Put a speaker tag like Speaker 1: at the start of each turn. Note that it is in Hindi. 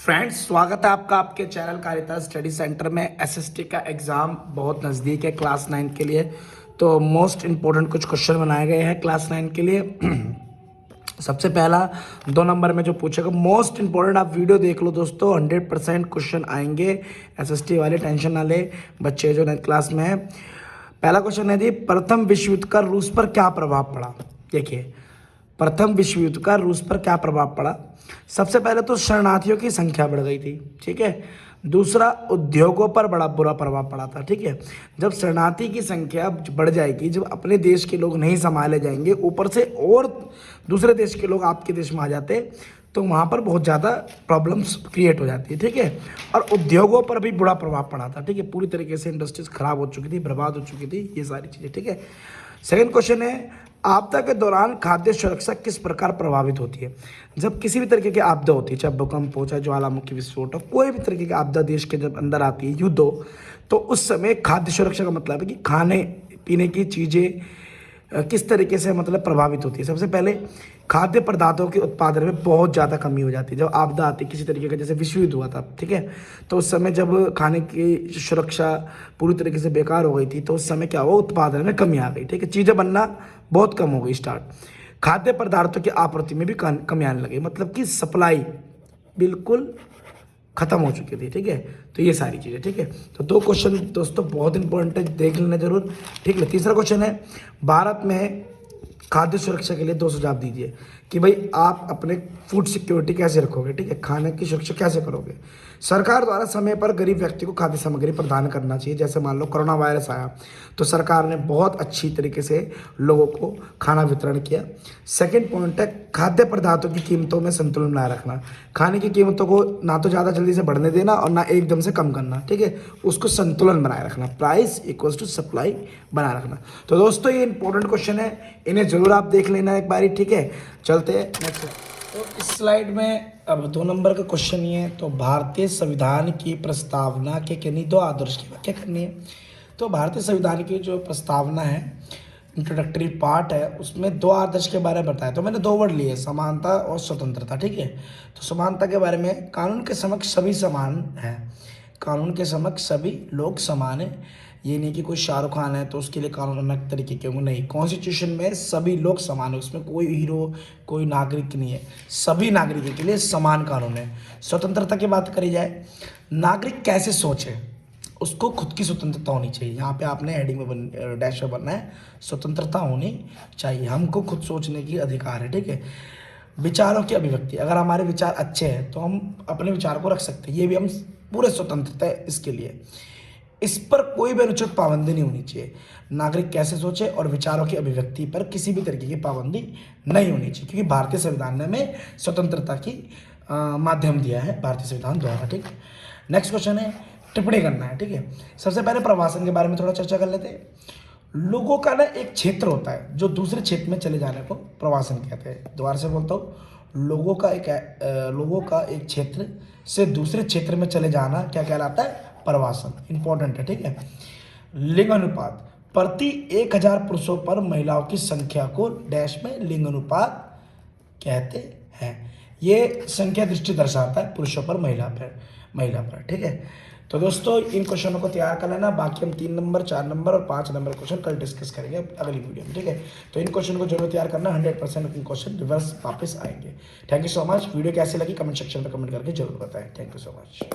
Speaker 1: फ्रेंड्स, स्वागत है आपका आपके चैनल कारिता स्टडी सेंटर में। एसएसटी का एग्ज़ाम बहुत नज़दीक है क्लास 9 के लिए, तो मोस्ट इम्पोर्टेंट कुछ क्वेश्चन बनाए गए हैं क्लास 9 के लिए। सबसे पहला 2 नंबर में जो पूछेगा मोस्ट इम्पोर्टेंट, आप वीडियो देख लो दोस्तों, 100% क्वेश्चन आएंगे एसएसटी वाले, टेंशन ना ले बच्चे जो 9th क्लास में है। पहला क्वेश्चन है जी, प्रथम विश्व युद्ध का रूस पर क्या प्रभाव पड़ा। देखिए, प्रथम विश्व युद्ध का रूस पर क्या प्रभाव पड़ा। सबसे पहले तो शरणार्थियों की संख्या बढ़ गई थी, ठीक है। दूसरा, उद्योगों पर बड़ा बुरा प्रभाव पड़ा था, ठीक है। जब शरणार्थी की संख्या बढ़ जाएगी, जब अपने देश के लोग नहीं संभाले जाएंगे, ऊपर से और दूसरे देश के लोग आपके देश में आ जाते, तो वहाँ पर बहुत ज़्यादा प्रॉब्लम्स क्रिएट हो जाती है, ठीक है। और उद्योगों पर भी बुरा प्रभाव पड़ा था, ठीक है। पूरी तरीके से इंडस्ट्रीज खराब हो चुकी थी, बर्बाद हो चुकी थी, ये सारी चीज़ें, ठीक है। सेकंड क्वेश्चन है, आपदा के दौरान खाद्य सुरक्षा किस प्रकार प्रभावित होती है। जब किसी भी तरीके की आपदा होती है, चाहे भूकंप हो, चाहे ज्वालामुखी विस्फोट हो, कोई भी तरीके की आपदा देश के जब अंदर आती है, युद्ध हो, तो उस समय खाद्य सुरक्षा का मतलब है कि खाने पीने की चीज़ें किस तरीके से मतलब प्रभावित होती है। सबसे पहले खाद्य पदार्थों के उत्पादन में बहुत ज़्यादा कमी हो जाती है जब आपदा आती है किसी तरीके का, जैसे विश्व युद्ध हुआ था, ठीक है। तो उस समय जब खाने की सुरक्षा पूरी तरीके से बेकार हो गई थी, तो उस समय क्या हुआ, उत्पादन में कमी आ गई, ठीक है। चीज़ें बनना बहुत कम हो गई स्टार्ट। खाद्य पदार्थों की आपूर्ति में भी कमी आने लगी, मतलब कि सप्लाई बिल्कुल खत्म हो चुकी थी, ठीक है। तो ये सारी चीज़ें, ठीक है। तो 2 क्वेश्चन दोस्तों बहुत इंपॉर्टेंट है, देख लेना जरूर, ठीक है। तीसरा क्वेश्चन है, भारत में खाद्य सुरक्षा के लिए 2 सुझाव दीजिए कि भाई आप अपने फूड सिक्योरिटी कैसे रखोगे, ठीक है। खाने की सुरक्षा कैसे करोगे। सरकार द्वारा समय पर गरीब व्यक्ति को खाद्य सामग्री प्रदान करना चाहिए। जैसे मान लो कोरोना वायरस आया, तो सरकार ने बहुत अच्छी तरीके से लोगों को खाना वितरण किया। सेकंड पॉइंट है, खाद्य पदार्थों की कीमतों में संतुलन बनाए रखना। खाने की कीमतों को ना तो ज़्यादा जल्दी से बढ़ने देना और ना एकदम से कम करना, ठीक है। उसको संतुलन बनाए रखना, प्राइस इक्वल्स टू सप्लाई बनाए रखना। तो दोस्तों ये इंपॉर्टेंट क्वेश्चन है, इन्हें जरूर आप देख लेना एक बारी, ठीक है। चलते हैं नेक्स्ट। तो इस स्लाइड में अब 2 नंबर का क्वेश्चन ये है, तो भारतीय संविधान की प्रस्तावना के किन्हीं 2 आदर्श की व्याख्या करनी है। तो भारतीय संविधान की जो प्रस्तावना है, इंट्रोडक्टरी पार्ट है, उसमें 2 आदर्श के बारे में बताया। तो मैंने 2 वर्ड लिए, समानता और स्वतंत्रता, ठीक है। तो समानता के बारे में, कानून के समक्ष सभी समान हैं, कानून के समक्ष सभी लोग समान हैं। ये नहीं कि कोई शाहरुख खान है तो उसके लिए कानून अलग तरीके के होंगे, नहीं। कॉन्स्टिट्यूशन में सभी लोग समान है, उसमें कोई हीरो कोई नागरिक नहीं है, सभी नागरिकों के लिए समान कानून है। स्वतंत्रता की बात करी जाए, नागरिक कैसे सोचे, उसको खुद की स्वतंत्रता होनी चाहिए। यहाँ पे आपने हेडिंग में डैश में बनना है, स्वतंत्रता होनी चाहिए, हमको खुद सोचने की अधिकार है, ठीक है। विचारों की अभिव्यक्ति, अगर हमारे विचार अच्छे हैं तो हम अपने विचार को रख सकते हैं, ये भी हम पूरे स्वतंत्रता है इसके लिए। इस पर कोई भी अनुचित पाबंदी नहीं होनी चाहिए। नागरिक कैसे सोचे और विचारों की अभिव्यक्ति पर किसी भी तरीके की पाबंदी नहीं होनी चाहिए, क्योंकि भारतीय संविधान ने हमें स्वतंत्रता की माध्यम दिया है भारतीय संविधान द्वारा, ठीक है। नेक्स्ट क्वेश्चन है, टिप्पणी करना है, ठीक है। सबसे पहले प्रवासन के बारे में थोड़ा चर्चा कर लेते हैं। लोगों का ना एक क्षेत्र होता है जो दूसरे क्षेत्र में चले जाने को प्रवासन कहते हैं। दोबारा से बोलता हूँ, लोगों का एक क्षेत्र से दूसरे क्षेत्र में चले जाना क्या कहलाता है, प्रवासन। इंपॉर्टेंट है, ठीक है। लिंग अनुपात, प्रति 1000 पुरुषों पर महिलाओं की संख्या को डैश में लिंग अनुपात कहते हैं। ये संख्या दृष्टि दर्शाता है पुरुषों पर महिला पर, ठीक है। तो दोस्तों इन क्वेश्चनों को तैयार कर लेना, बाकी हम 3 नंबर 4 नंबर और 5 नंबर क्वेश्चन कल डिस्कस करेंगे अगली वीडियो में, ठीक है। तो इन क्वेश्चन को जरूर तैयार करना, 100% क्वेश्चन रिवर्स वापस आएंगे। Thank you so much. Video कैसी लगी कमेंट सेक्शन में कमेंट करके जरूर बताएं। Thank you so much.